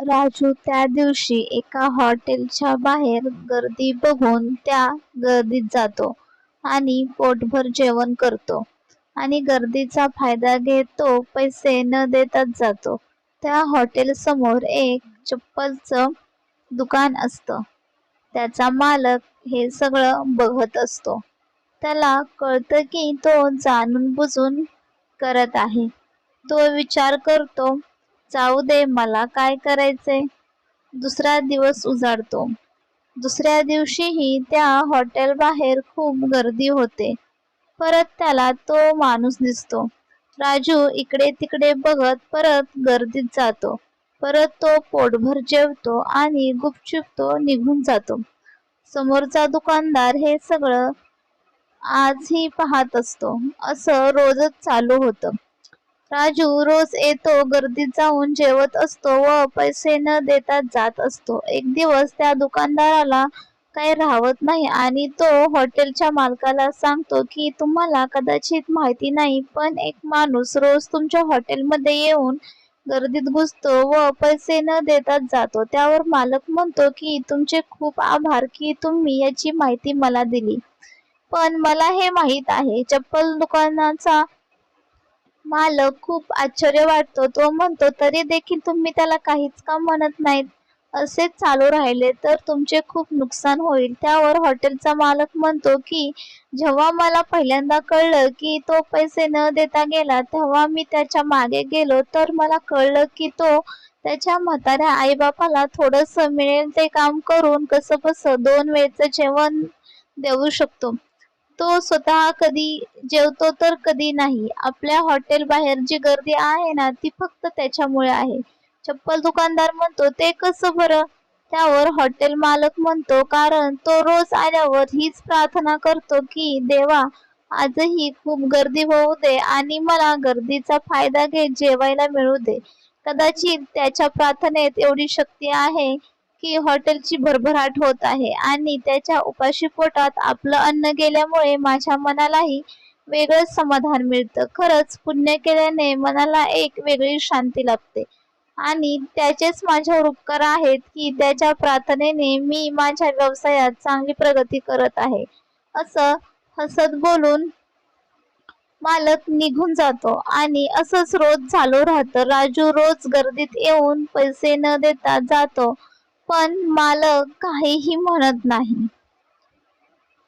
राजू त्या दिवशी एका हॉटेलच्या बाहेर गर्दी बघून त्या गर्दीत जातो आणि पोटभर जेवण करतो आणि गर्दीचा फायदा घेत तो पैसे न देताच जातो. त्या हॉटेल समोर एक चप्पलचं दुकान असतं. त्याचा मालक हे सगळं बघत असतो. त्याला कळतं की तो जाणून बुजून करत आहे. तो विचार करतो, जाऊ दे, मला काय करायचंय. दुसरा दिवस उजाडतो. दुसऱ्या दिवशीही त्या हॉटेल बाहेर खूप गर्दी होते. परत त्याला तो माणूस दिसतो. राजू इकडे तिकडे बघत परत गर्दीत जातो. परत तो पोटभर जेवतो आणि गुपचूप तो निघून जातो. समोरचा दुकानदार हे सगळं आजही पाहत असतो. असं रोजच चालू होतं. राजू रोज येतो, गर्दीत जाऊन जेवत असतो व पैसे न देता जात असतो. एक दिवस त्या दुकानदाराला काही राहवत नाही आणि तो हॉटेलच्या मालकाला सांगतो की तुम्हाला कदाचित माहिती नाही, पण एक माणूस रोज तुमच्या हॉटेलमध्ये येऊन गर्दीत घुसतो व पैसे न देताच जातो. त्यावर मालक म्हणतो की तुमचे खूप आभार की तुम्ही याची माहिती मला दिली, पण मला हे माहीत आहे. चप्पल दुकानाचा मालक खूप आश्चर्य वाटतो. तो म्हणतो, तरी देखील तुम्ही त्याला काहीच का म्हणत नाहीत. असेच चालू राहिले तर तुमचे खूप नुकसान होईल. त्यावर हॉटेलचा मालक म्हणतो की जेव्हा मला पहिल्यांदा कळलं की तो पैसे न देता गेला, तेव्हा मी त्याच्या मागे गेलो तर मला कळलं की तो त्याच्या म्हाताऱ्या आईबापाला थोडंसं मिळेल ते काम करून कसंबसं 2 वेळचं जेवण देऊ शकतो. तो स्वतः कधी जेवतो तर कधी नाही. आपल्या हॉटेल बाहेर जी गर्दी आहे ना, ती फक्त त्याच्यामुळे आहे. चप्पल दुकानदार म्हणतो, ते कसं बरं? त्यावर हॉटेल मालक म्हणतो, कारण तो रोज आल्यावर हीच प्रार्थना करतो की देवा, आजही खूप गर्दी होऊ दे आणि मला गर्दीचा फायदा घेत जेवायला मिळू दे. कदाचित त्याच्या प्रार्थनेत एवढी शक्ती आहे की हॉटेलची भरभराट होत आहे आणि त्याच्या उपाशी पोटात आपलं अन्न गेल्यामुळे माझ्या मनालाही वेगळंच समाधान मिळतं. खरंच पुण्य केल्याने मनाला एक वेगळी शांती लाभते आणि त्याचेच माझ्यावर उपकार आहेत की त्याच्या प्रार्थनेने मी माझ्या व्यवसायात चांगली प्रगती करत आहे. असं हसत बोलून मालक निघून जातो आणि असंच रोज चालू राहतं. राजू रोज गर्दीत येऊन पैसे न देता जातो, पण मालक काहीही म्हणत नाही.